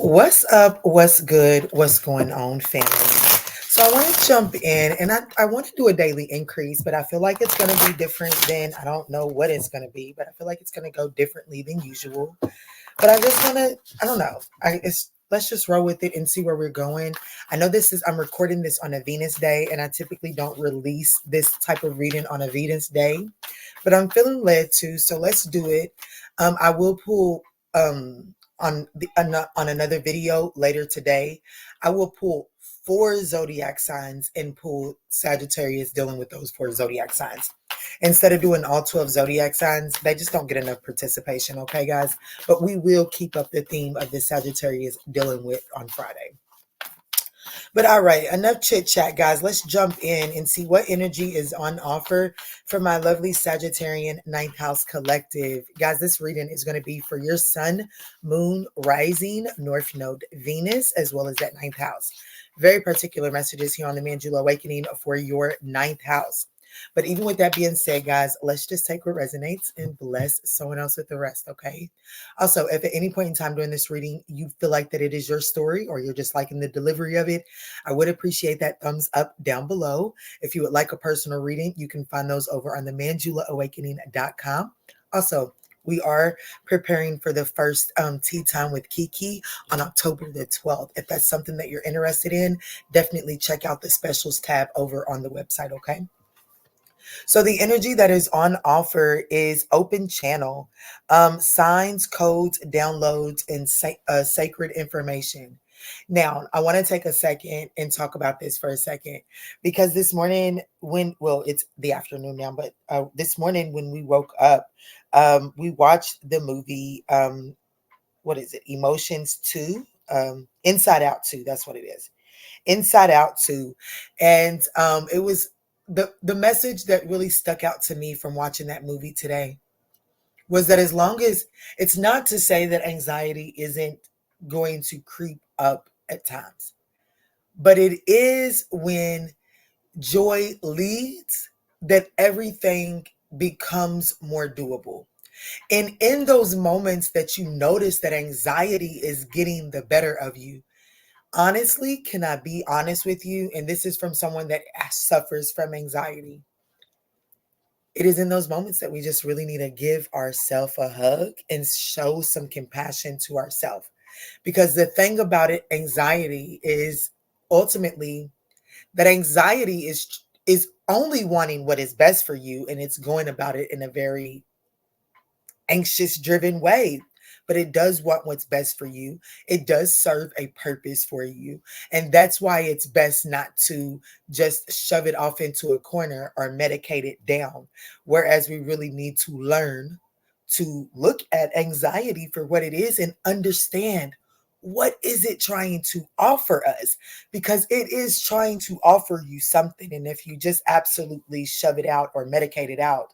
What's up? What's good? What's going on, family? So I want to jump in and I want to do a daily increase, but I feel like it's going to be different than I don't know what it's going to be, but I feel like it's going to go differently than usual. But I just want to, I don't know. Let's just roll with it and see where we're going. I know I'm recording this on a Venus day, and I typically don't release this type of reading on a Venus day, but I'm feeling led to, so let's do it. I will pull on another video later today. I will pull 4 zodiac signs and pull Sagittarius dealing with those 4 zodiac signs. Instead of doing all 12 zodiac signs, they just don't get enough participation, okay, guys? But we will keep up the theme of the Sagittarius dealing with on Friday. But all right, enough chit chat, guys. Let's jump in and see what energy is on offer for my lovely Sagittarian ninth house collective. Guys, this reading is going to be for your sun, moon, rising, north node, Venus, as well as that ninth house. Very particular messages here on the Manjula Awakening for your ninth house. But even with that being said, guys, let's just take what resonates and bless someone else with the rest, okay? Also, if at any point in time during this reading you feel like that it is your story or you're just liking the delivery of it, I would appreciate that thumbs up down below. If you would like a personal reading, you can find those over on the ManjulaAwakening.com. Also, we are preparing for the first tea time with Kiki on October the 12th. If that's something that you're interested in, definitely check out the specials tab over on the website, okay? So the energy that is on offer is open channel, signs, codes, downloads, and sacred information. Now, I want to take a second and talk about this for a second because this morning it's the afternoon now, but this morning when we woke up, we watched the movie, what is it? Emotions 2, Inside Out 2, that's what it is. Inside Out 2. And it was the message that really stuck out to me from watching that movie today was that as long as it's not to say that anxiety isn't going to creep up at times, but it is when joy leads that everything becomes more doable. And in those moments that you notice that anxiety is getting the better of you, honestly, can I be honest with you? And this is from someone that suffers from anxiety. It is in those moments that we just really need to give ourselves a hug and show some compassion to ourselves. Because the thing about it, anxiety is ultimately that anxiety is only wanting what is best for you, and it's going about it in a very anxious driven way, but it does want what's best for you. It does serve a purpose for you, and that's why it's best not to just shove it off into a corner or medicate it down, whereas we really need to learn to look at anxiety for what it is and understand what is it trying to offer us, because it is trying to offer you something. And if you just absolutely shove it out or medicate it out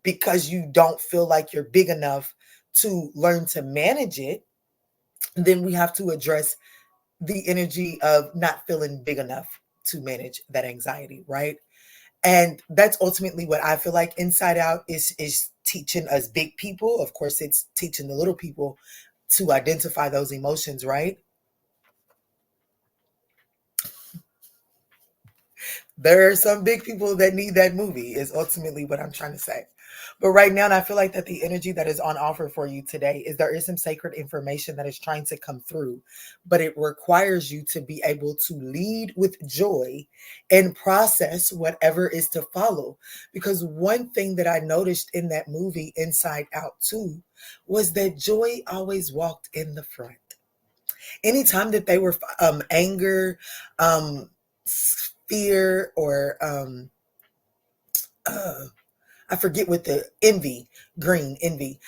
because you don't feel like you're big enough to learn to manage it, then we have to address the energy of not feeling big enough to manage that anxiety, right? And that's ultimately what I feel like Inside Out is teaching us big people. Of course, it's teaching the little people to identify those emotions, right? There are some big people that need that movie, is ultimately what I'm trying to say. But right now, I feel like that the energy that is on offer for you today is there is some sacred information that is trying to come through, but it requires you to be able to lead with joy and process whatever is to follow. Because one thing that I noticed in that movie, Inside Out 2, was that joy always walked in the front. Anytime that they were anger, fear, or I forget what the envy, green envy,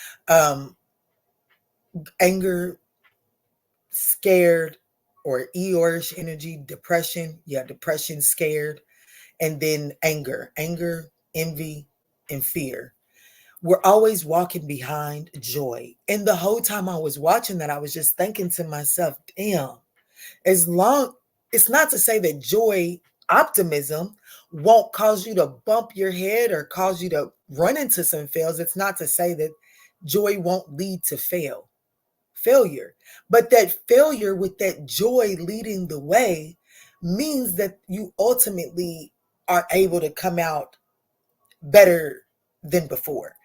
anger, scared, or Eeyorish energy, depression. Yeah, depression, scared, and then anger, envy, and fear. We're always walking behind joy. And the whole time I was watching that, I was just thinking to myself, damn, as long, it's not to say that joy, optimism won't cause you to bump your head or cause you to run into some fails. It's not to say that joy won't lead to failure. But that failure with that joy leading the way means that you ultimately are able to come out better than before.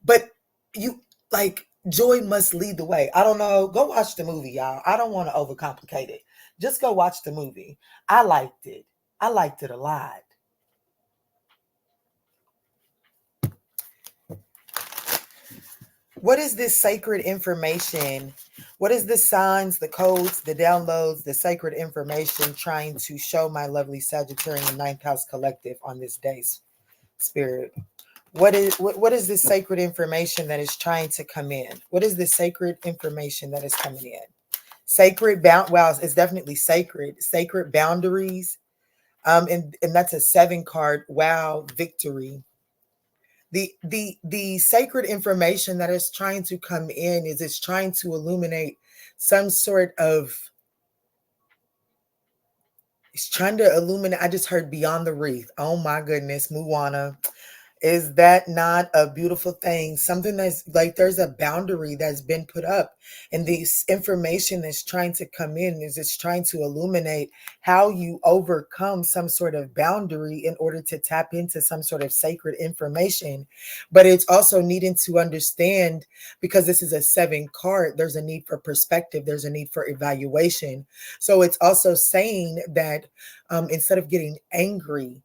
But you, like, joy must lead the way. I don't know. Go watch the movie, y'all. I don't want to overcomplicate it. Just go watch the movie. I liked it. I liked it a lot. What is this sacred information? What is the signs, the codes, the downloads, the sacred information trying to show my lovely Sagittarian ninth house collective on this day, Spirit? What is this sacred information that is trying to come in? What is the sacred information that is coming in? Sacred bound. Wow, it's definitely sacred. Sacred boundaries. And that's a 7 card. Wow, victory. The sacred information that is trying to come in is it's trying to illuminate some sort of, it's trying to illuminate. I just heard beyond the wreath. Oh my goodness, Moana. Is that not a beautiful thing? Something that's like there's a boundary that's been put up, and this information that's trying to come in is it's trying to illuminate how you overcome some sort of boundary in order to tap into some sort of sacred information. But it's also needing to understand, because this is a 7 card, there's a need for perspective, there's a need for evaluation. So it's also saying that instead of getting angry,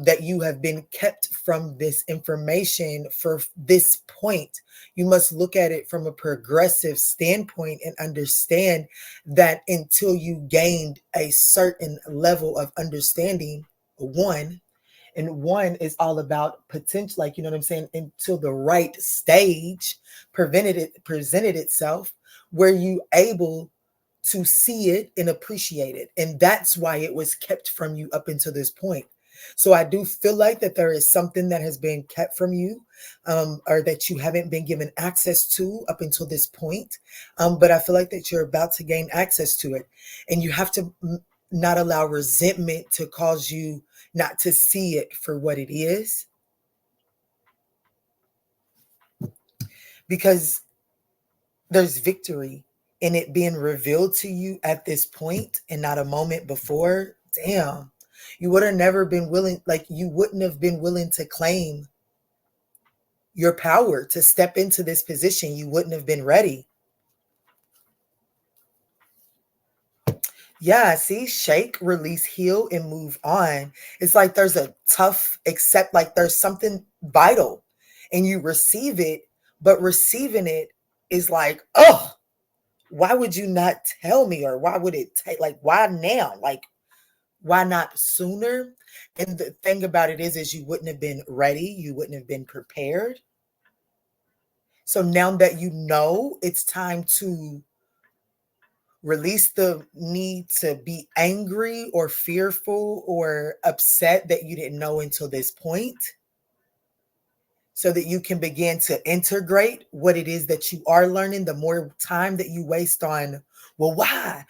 that you have been kept from this information for this point. You must look at it from a progressive standpoint and understand that until you gained a certain level of understanding, one is all about potential, like, you know what I'm saying, until the right stage presented itself where you able to see it and appreciate it. And that's why it was kept from you up until this point. So I do feel like that there is something that has been kept from you, or that you haven't been given access to up until this point. But I feel like that you're about to gain access to it, and you have to not allow resentment to cause you not to see it for what it is. Because there's victory in it being revealed to you at this point and not a moment before. Damn. You would have never been willing, like you wouldn't have been willing to claim your power to step into this position. You wouldn't have been ready. Yeah, see, shake, release, heal, and move on. It's like there's a tough, accept, like there's something vital and you receive it, but receiving it is like, oh, why would you not tell me? Or why would it take, like, why now? Like, why not sooner? And the thing about it is you wouldn't have been ready. You wouldn't have been prepared. So now that you know, it's time to release the need to be angry or fearful or upset that you didn't know until this point, so that you can begin to integrate what it is that you are learning. The more time that you waste on, well, why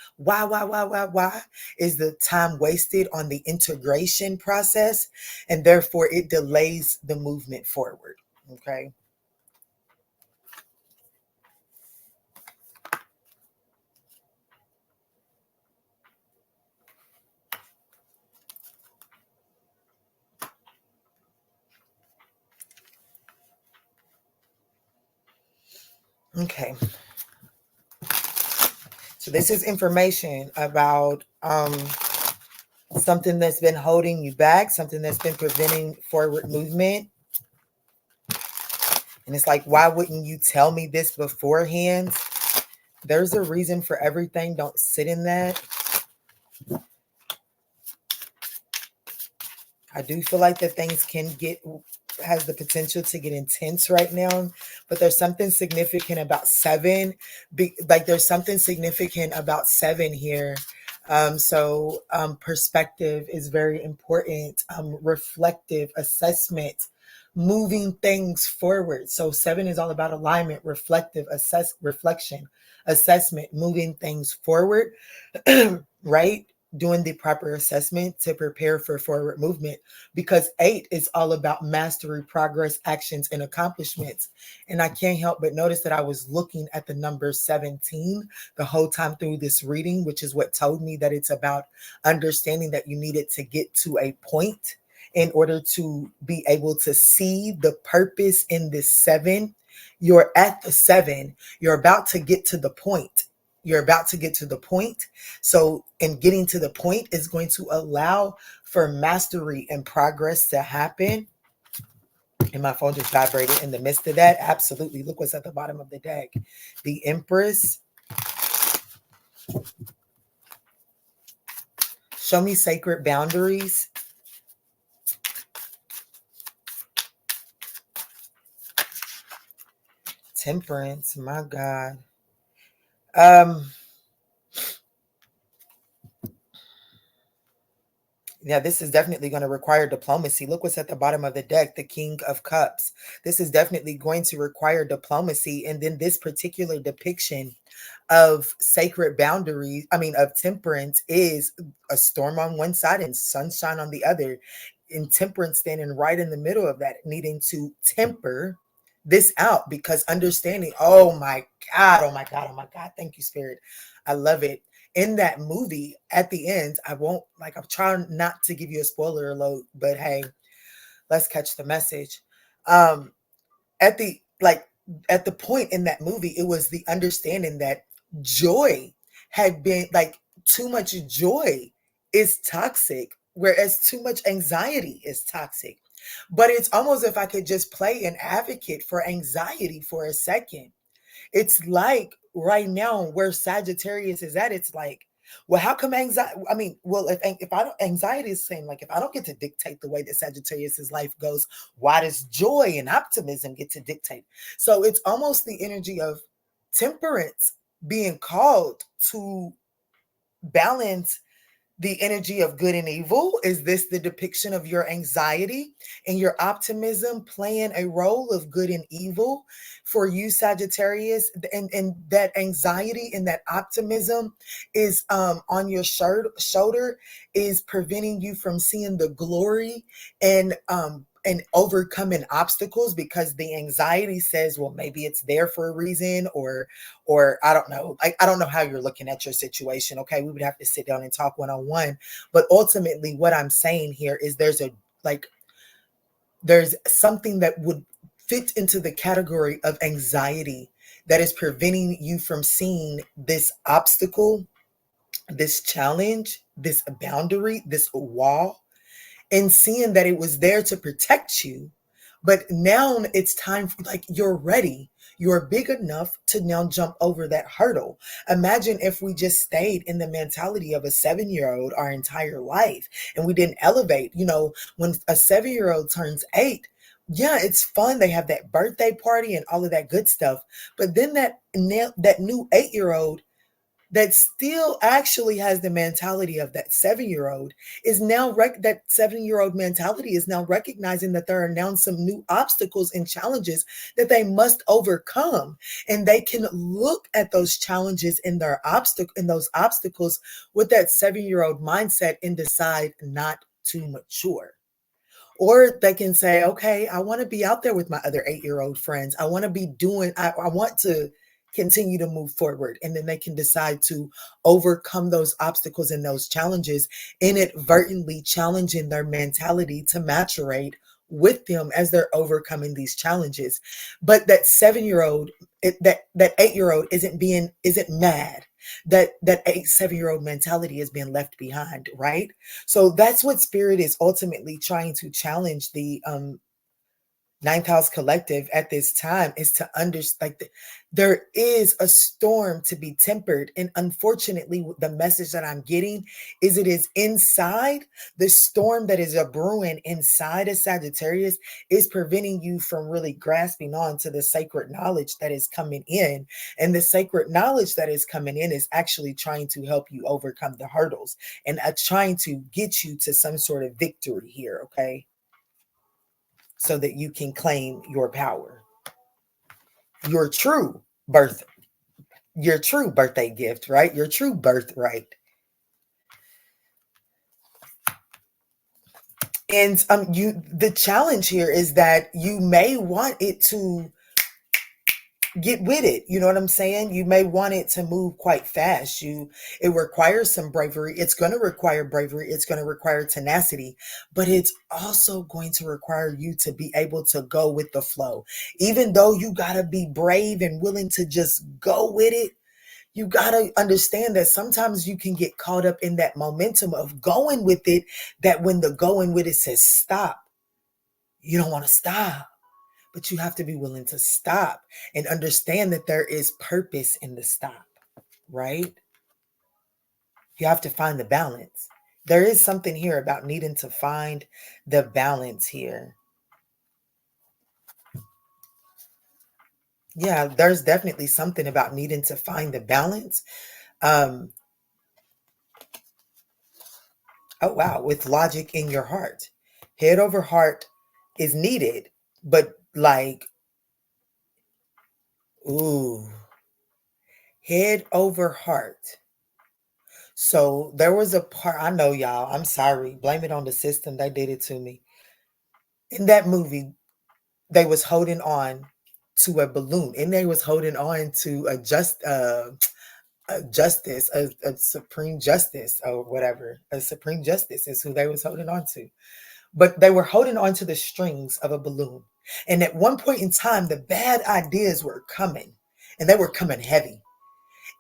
is the time wasted on the integration process, and therefore it delays the movement forward. Okay. Okay. So this is information about something that's been holding you back, something that's been preventing forward movement. And it's like, why wouldn't you tell me this beforehand? There's a reason for everything. Don't sit in that. I do feel like that things has the potential to get intense right now, but there's something significant about 7. Like there's something significant about 7 here. So perspective is very important. Reflective assessment, moving things forward. So 7 is all about alignment, reflective, reflection, assessment, moving things forward, right? doing the proper assessment to prepare for forward movement, because 8 is all about mastery, progress, actions, and accomplishments. And I can't help but notice that I was looking at the number 17 the whole time through this reading, which is what told me that it's about understanding that you needed to get to a point in order to be able to see the purpose in this 7. You're at the 7, you're about to get to the point. You're about to get to the point. So, in getting to the point is going to allow for mastery and progress to happen. And my phone just vibrated in the midst of that. Absolutely. Look what's at the bottom of the deck. The Empress. Show me sacred boundaries. Temperance. My God. Yeah, this is definitely going to require diplomacy. Look what's at the bottom of the deck, the King of Cups. This is definitely going to require diplomacy. And then this particular depiction of sacred boundaries, of temperance, is a storm on one side and sunshine on the other. And temperance standing right in the middle of that, needing to temper this out, because understanding, oh my God, oh my God, oh my God. Thank you, Spirit. I love it. In that movie, at the end, I'm trying not to give you a spoiler alert, but hey, let's catch the message. At the point in that movie, it was the understanding that joy had been too much joy is toxic, whereas too much anxiety is toxic. But it's almost if I could just play an advocate for anxiety for a second. It's like right now where Sagittarius is at, it's like, well, how come anxiety? If I don't, anxiety is saying, like, if I don't get to dictate the way that Sagittarius's life goes, why does joy and optimism get to dictate? So it's almost the energy of temperance being called to balance the energy of good and evil. Is this the depiction of your anxiety and your optimism playing a role of good and evil for you, Sagittarius? And that anxiety and that optimism is on your shoulder, is preventing you from seeing the glory and overcoming obstacles, because the anxiety says, well, maybe it's there for a reason, or I don't know. I don't know how you're looking at your situation. Okay, we would have to sit down and talk one-on-one. But ultimately, what I'm saying here is there's something that would fit into the category of anxiety that is preventing you from seeing this obstacle, this challenge, this boundary, this wall, and seeing that it was there to protect you. But now it's time for, you're ready. You're big enough to now jump over that hurdle. Imagine if we just stayed in the mentality of a 7-year-old our entire life and we didn't elevate. When a 7-year-old turns 8, yeah, it's fun. They have that birthday party and all of that good stuff. But then that new 8-year-old that still actually has the mentality of that 7-year-old is now that 7-year-old mentality is now recognizing that there are now some new obstacles and challenges that they must overcome. And they can look at those challenges and those obstacles with that 7-year-old mindset and decide not to mature. Or they can say, okay, I want to be out there with my other 8-year-old friends. I want to be I want to continue to move forward. And then they can decide to overcome those obstacles and those challenges, inadvertently challenging their mentality to maturate with them as they're overcoming these challenges. But that 7-year-old, that 8-year-old isn't mad. That 7-year-old mentality is being left behind, right? So that's what Spirit is ultimately trying to challenge the Ninth House Collective at this time, is to understand there is a storm to be tempered. And unfortunately, the message that I'm getting is it is inside the storm that is a brewing inside of Sagittarius is preventing you from really grasping on to the sacred knowledge that is coming in. And the sacred knowledge that is coming in is actually trying to help you overcome the hurdles and trying to get you to some sort of victory here, okay? So that you can claim your power, your true birthday gift, right? Your true birthright. And the challenge here is that you may want it to get with it. You know what I'm saying? You may want it to move quite fast. It requires some bravery. It's going to require bravery. It's going to require tenacity, but it's also going to require you to be able to go with the flow. Even though you got to be brave and willing to just go with it, you got to understand that sometimes you can get caught up in that momentum of going with it, that when the going with it says stop, you don't want to stop. But you have to be willing to stop and understand that there is purpose in the stop, right? You have to find the balance. There is something here about needing to find the balance here. Yeah, there's definitely something about needing to find the balance. Oh, wow, with logic in your heart. Head over heart is needed, but like, ooh, head over heart. So there was a part, I know y'all, I'm sorry, blame it on the system, they did it to me. In that movie, they was holding on to a balloon, and they was holding on to a justice, a supreme justice or whatever. A supreme justice is who they was holding on to. But they were holding on to the strings of a balloon. And at one point in time, the bad ideas were coming, and they were coming heavy.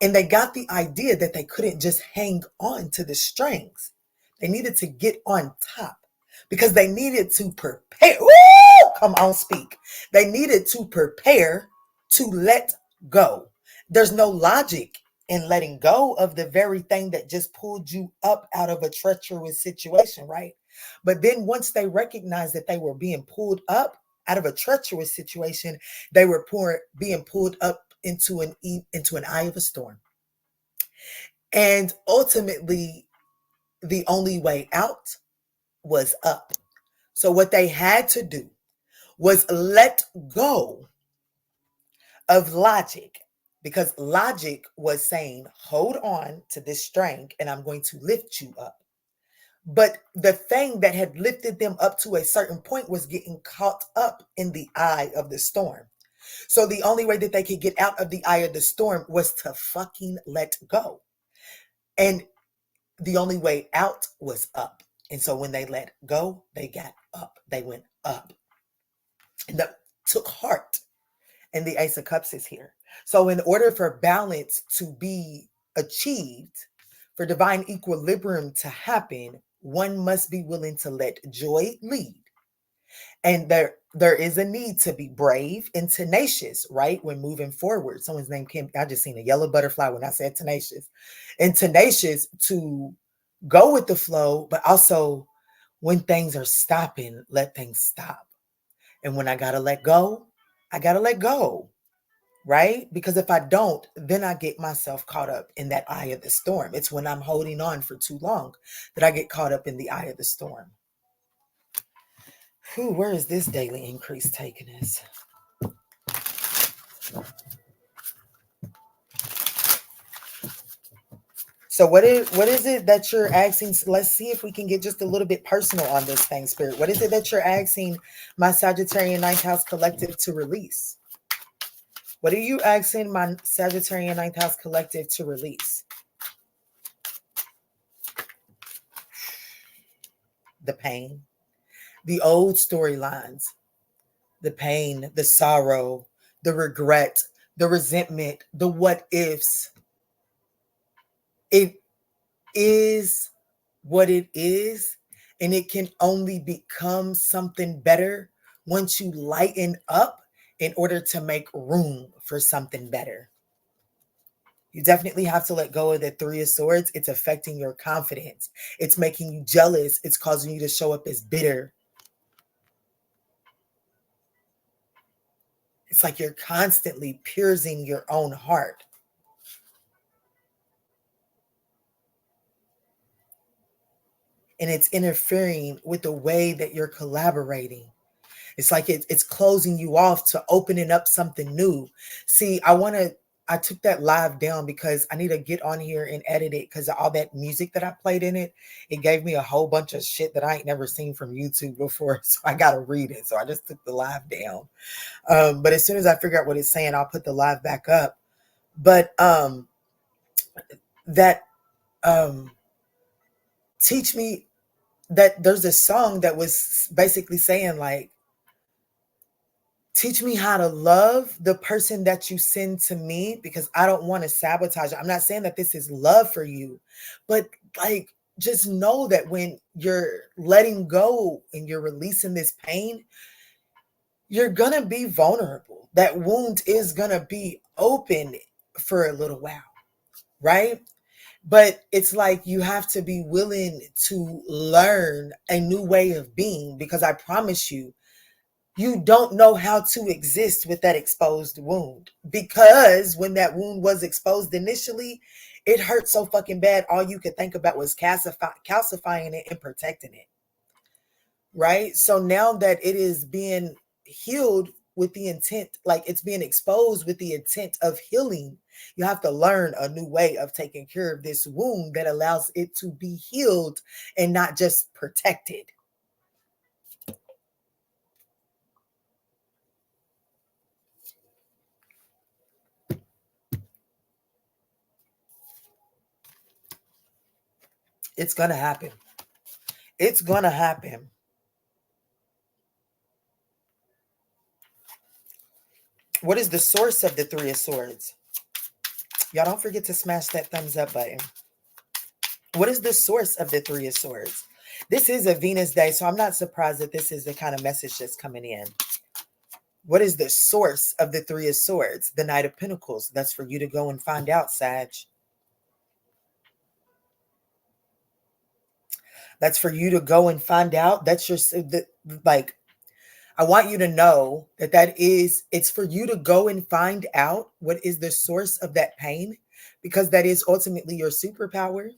And they got the idea that they couldn't just hang on to the strings. They needed to get on top because they needed to prepare. Woo! Come on, speak. They needed to prepare to let go. There's no logic in letting go of the very thing that just pulled you up out of a treacherous situation, right? But then once they recognized that they were being pulled up out of a treacherous situation, they were being pulled up into an eye of a storm. And ultimately, the only way out was up. So what they had to do was let go of logic, because logic was saying, hold on to this string and I'm going to lift you up. But the thing that had lifted them up to a certain point was getting caught up in the eye of the storm. So the only way that they could get out of the eye of the storm was to fucking let go. And the only way out was up. And so when they let go, they got up. They went up. And that took heart. And the Ace of Cups is here. So in order for balance to be achieved, for divine equilibrium to happen, one must be willing to let joy lead. And there is a need to be brave and tenacious, right? When moving forward. Someone's name came, I just seen a yellow butterfly when I said tenacious. And tenacious to go with the flow, but also when things are stopping, let things stop. And when I gotta let go, I gotta let go, right? Because if I don't, then I get myself caught up in that eye of the storm. It's when I'm holding on for too long that I get caught up in the eye of the storm. Whew, where is this daily increase taking us? So what is it that you're asking? Let's see if we can get just a little bit personal on this thing, Spirit. What is it that you're asking my Sagittarian Ninth House Collective to release? What are you asking my Sagittarian Ninth House Collective to release? The pain, the old storylines, the pain, the sorrow, the regret, the resentment, the what ifs. It is what it is, and it can only become something better once you lighten up in order to make room for something better. You definitely have to let go of the Three of Swords. It's affecting your confidence. It's making you jealous. It's causing you to show up as bitter. It's like you're constantly piercing your own heart. And it's interfering with the way that you're collaborating. It's like it's closing you off to opening up something new. See, I want I took that live down because I need to get on here and edit it because all that music that I played in it, it gave me a whole bunch of shit that I ain't never seen from YouTube before. So I got to read it. So I just took the live down. But as soon as I figure out what it's saying, I'll put the live back up. But that teach me that there's a song that was basically saying like, teach me how to love the person that you send to me because I don't want to sabotage it. I'm not saying that this is love for you, but like, just know that when you're letting go and you're releasing this pain, you're going to be vulnerable. That wound is going to be open for a little while, right? But it's like you have to be willing to learn a new way of being because I promise you, you don't know how to exist with that exposed wound because when that wound was exposed initially, it hurt so fucking bad. All you could think about was calcifying it and protecting it. Right. So now that it is being healed with the intent, like it's being exposed with the intent of healing, you have to learn a new way of taking care of this wound that allows it to be healed and not just protected. It's going to happen. It's going to happen. What is the source of the Three of Swords? Y'all don't forget to smash that thumbs up button. What is the source of the Three of Swords? This is a Venus day, so I'm not surprised that this is the kind of message that's coming in. What is the source of the Three of Swords? The Knight of Pentacles. That's for you to go and find out, Sag. That's for you to go and find out. That's your, like, I want you to know that it's for you to go and find out what is the source of that pain, because that is ultimately your superpower.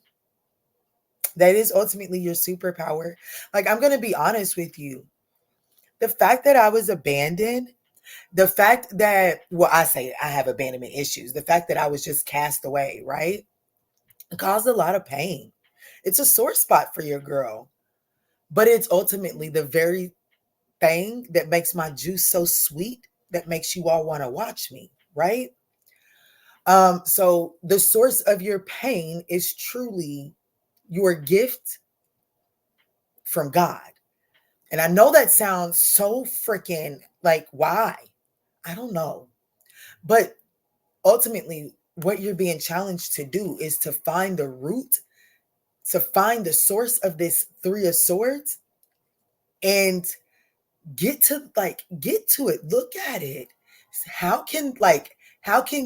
That is ultimately your superpower. Like, I'm going to be honest with you. The fact that I was abandoned, the fact that, well, I say I have abandonment issues. The fact that I was just cast away, right? It caused a lot of pain. It's a sore spot for your girl. But it's ultimately the very thing that makes my juice so sweet that makes you all want to watch me, right? So the source of your pain is truly your gift from God. And I know that sounds so freaking like, why? I don't know. But ultimately, what you're being challenged to do is to find the root, to find the source of this Three of Swords and get to it. Look at it. How can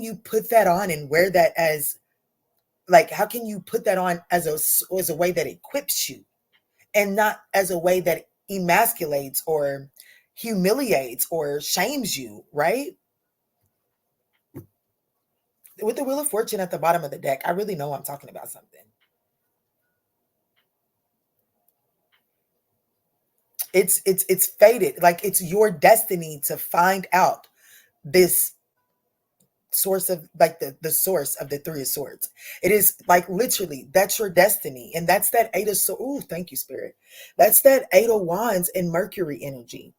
you put that on and wear that as, like, how can you put that on as a way that equips you and not as a way that emasculates or humiliates or shames you, right? With the Wheel of Fortune at the bottom of the deck, I really know I'm talking about something. It's fated. Like, it's your destiny to find out this source of, like, the source of the Three of Swords. It is like literally that's your destiny. And that's that Eight of Swords. Ooh, thank you, Spirit. That's that Eight of Wands and Mercury energy.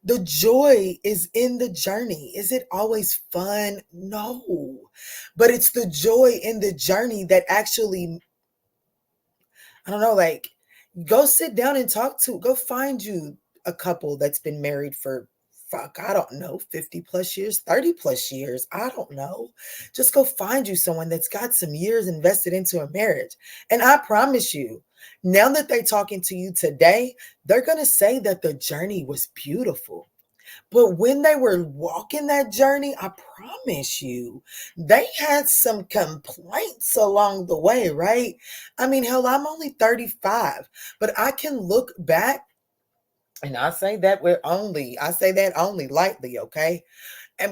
The joy is in the journey. Is it always fun? No. But it's the joy in the journey that actually, I don't know, like, go sit down and go find you a couple that's been married for, fuck, I don't know, 50 plus years, 30 plus years. I don't know. Just go find you someone that's got some years invested into a marriage. And I promise you, now that they're talking to you today, they're going to say that the journey was beautiful. But when they were walking that journey, I promise you, they had some complaints along the way, right? I mean, hell, I'm only 35, but I can look back, and I say that only lightly, okay?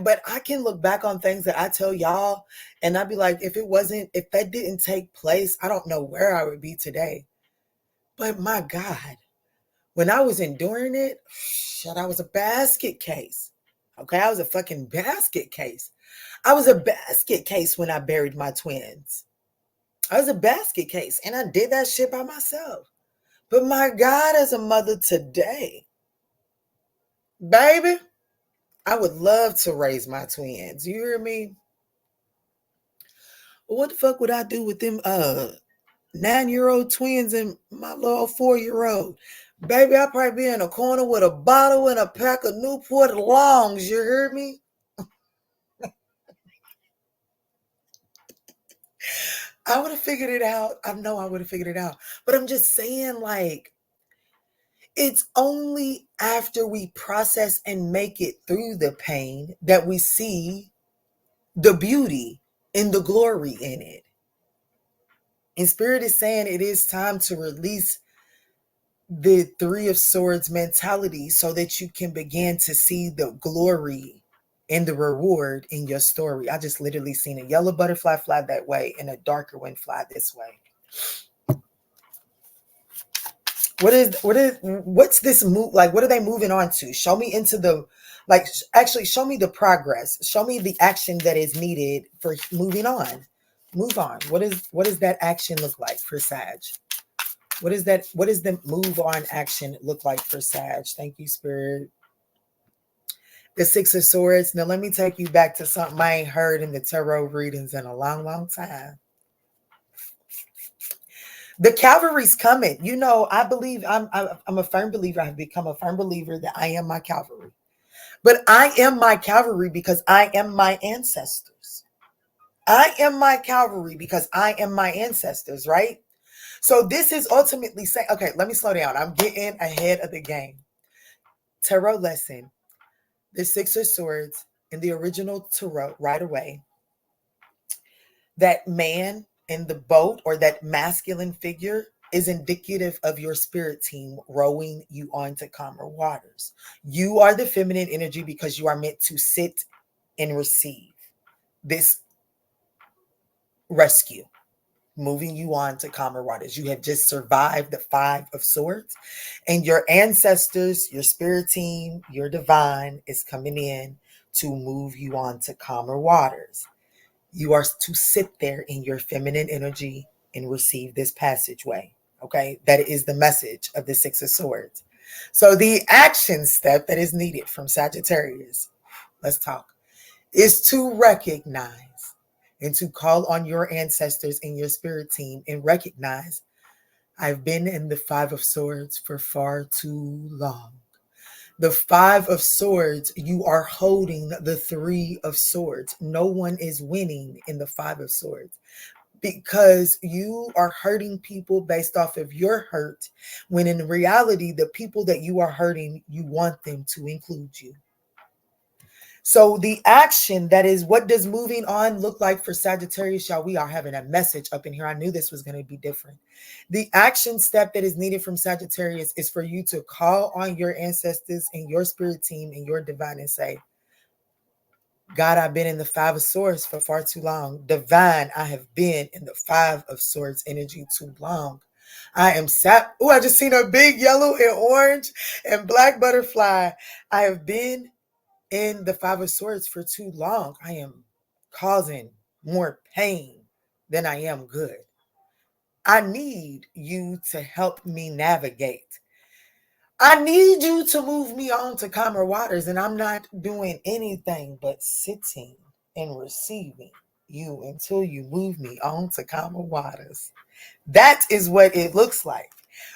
But I can look back on things that I tell y'all, and I'd be like, if that didn't take place, I don't know where I would be today. But my God, when I was enduring it, shit, I was a basket case. Okay, I was a fucking basket case. I was a basket case when I buried my twins. I was a basket case, and I did that shit by myself. But my God, as a mother today, baby, I would love to raise my twins. You hear me? What the fuck would I do with them 9-year-old twins and my little 4-year-old? Baby, I'd probably be in a corner with a bottle and a pack of Newport Longs. You hear me? I would have figured it out. I know I would have figured it out. But I'm just saying, like, it's only after we process and make it through the pain that we see the beauty and the glory in it. And Spirit is saying it is time to release the Three of Swords mentality so that you can begin to see the glory and the reward in your story. I just literally seen a yellow butterfly fly that way and a darker one fly this way. What's this move like? What are they moving on to? Show me into the, like, actually show me the progress. Show me the action that is needed for moving on. Move on. What does that action look like for Sag? What does the move on action look like for Sag? Thank you, Spirit. The Six of Swords. Now let me take you back to something I ain't heard in the tarot readings in a long, long time. The cavalry's coming. You know, I believe I'm a firm believer. I've become a firm believer that I am my cavalry. But I am my cavalry because I am my ancestors. I am my cavalry because I am my ancestors, right? So this is ultimately saying, okay, let me slow down. I'm getting ahead of the game. Tarot lesson. The Six of Swords in the original tarot right away. That man in the boat or that masculine figure is indicative of your spirit team rowing you onto calmer waters. You are the feminine energy because you are meant to sit and receive this rescue, moving you on to calmer waters. You have just survived the Five of Swords, and your ancestors, your spirit team, your divine is coming in to move you on to calmer waters. You are to sit there in your feminine energy and receive this passageway. Okay, that is the message of the Six of Swords. So the action step that is needed from Sagittarius, let's talk, is to recognize and to call on your ancestors and your spirit team and recognize, I've been in the Five of Swords for far too long. The Five of Swords, you are holding the Three of Swords. No one is winning in the Five of Swords because you are hurting people based off of your hurt, when in reality, the people that you are hurting, you want them to include you. So the action, that is, what does moving on look like for Sagittarius? Y'all, we are having a message up in here. I knew this was going to be different. The action step that is needed from Sagittarius is for you to call on your ancestors and your spirit team and your divine and say, God, I've been in the Five of Swords for far too long. Divine, I have been in the Five of Swords energy too long. I am sat. Oh, I just seen a big yellow and orange and black butterfly. I have been in the Five of Swords for too long. I am causing more pain than I am good. I need you to help me navigate. I need you to move me on to calmer waters, and I'm not doing anything but sitting and receiving you until you move me on to calmer waters. That is what it looks like.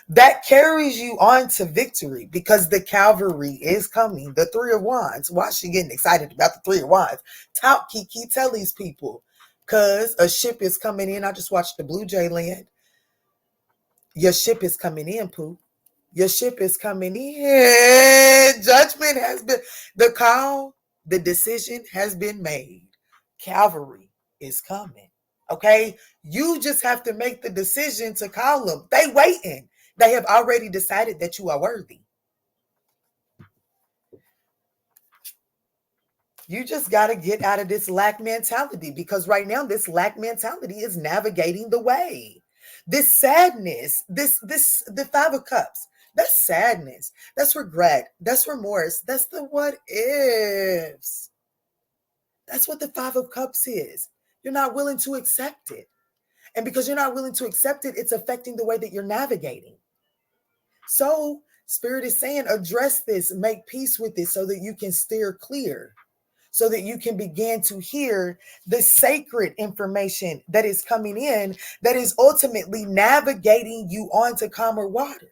That carries you on to victory because the cavalry is coming. The Three of Wands. Why is she getting excited about the Three of Wands? Talk, Kiki, tell these people. Because a ship is coming in. I just watched the Blue Jay land. Your ship is coming in, Pooh. Your ship is coming in. Judgment has been, the call, the decision has been made. Cavalry is coming. Okay? You just have to make the decision to call them. They waiting. They have already decided that you are worthy. You just got to get out of this lack mentality, because right now this lack mentality is navigating the way. This sadness, the Five of Cups, that's sadness. That's regret. That's remorse. That's the what ifs. That's what the Five of Cups is. You're not willing to accept it. And because you're not willing to accept it, it's affecting the way that you're navigating. So Spirit is saying, address this, make peace with it so that you can steer clear, so that you can begin to hear the sacred information that is coming in, that is ultimately navigating you onto calmer waters.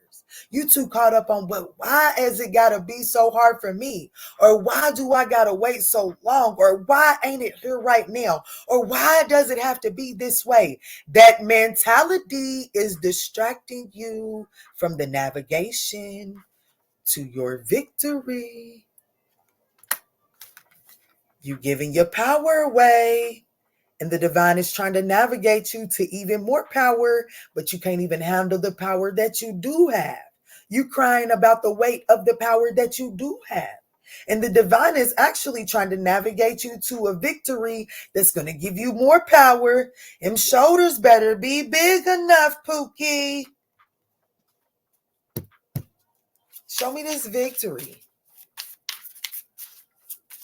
You too caught up on, but why has it got to be so hard for me? Or why do I got to wait so long? Or why ain't it here right now? Or why does it have to be this way? That mentality is distracting you from the navigation to your victory. You giving your power away. And the divine is trying to navigate you to even more power, but you can't even handle the power that you do have. You crying about the weight of the power that you do have. And the divine is actually trying to navigate you to a victory that's going to give you more power. Them shoulders better be big enough, Pookie. Show me this victory.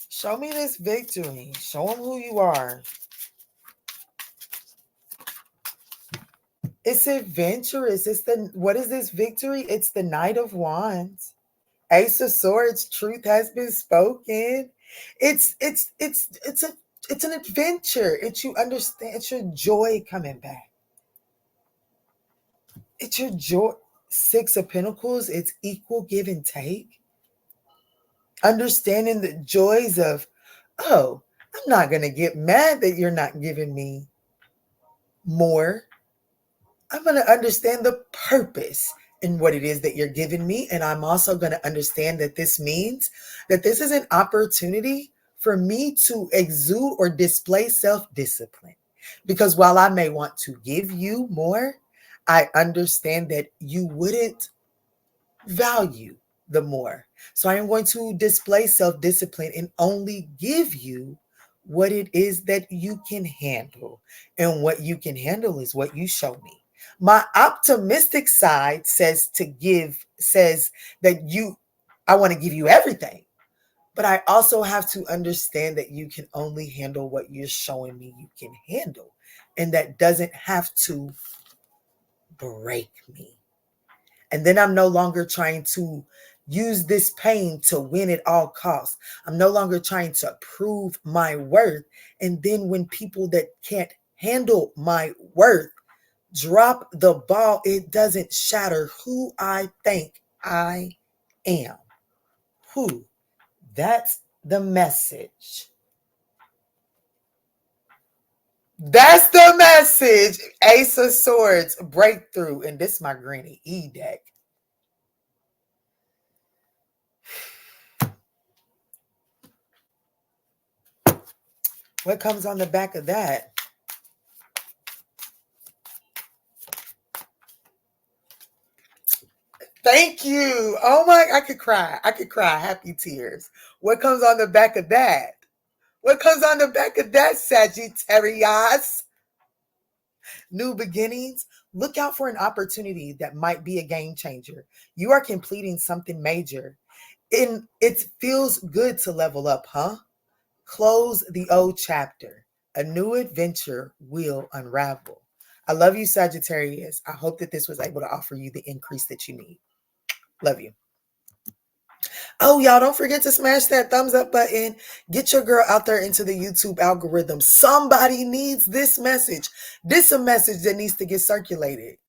Show me this victory. Show them who you are. It's adventurous. What is this victory? It's the Knight of Wands. Ace of Swords. Truth has been spoken. It's an adventure. You understand. It's your joy coming back. It's your joy. Six of Pentacles. It's equal give and take. Understanding the joys of, oh, I'm not going to get mad that you're not giving me more. I'm going to understand the purpose in what it is that you're giving me. And I'm also going to understand that this means that this is an opportunity for me to exude or display self-discipline. Because while I may want to give you more, I understand that you wouldn't value the more. So I am going to display self-discipline and only give you what it is that you can handle. And what you can handle is what you show me. My optimistic side says that I want to give you everything. But I also have to understand that you can only handle what you're showing me you can handle. And that doesn't have to break me. And then I'm no longer trying to use this pain to win at all costs. I'm no longer trying to prove my worth. And then when people that can't handle my worth drop the ball, it doesn't shatter who I think I am. Who? That's the message. That's the message. Ace of Swords, breakthrough. And this is my Granny E deck. What comes on the back of that? Thank you. Oh my, I could cry. Happy tears. What comes on the back of that? What comes on the back of that, Sagittarius? New beginnings. Look out for an opportunity that might be a game changer. You are completing something major. And it feels good to level up, huh? Close the old chapter. A new adventure will unravel. I love you, Sagittarius. I hope that this was able to offer you the increase that you need. Love you. Oh, y'all, don't forget to smash that thumbs up button. Get your girl out there into the YouTube algorithm. Somebody needs this message. This is a message that needs to get circulated.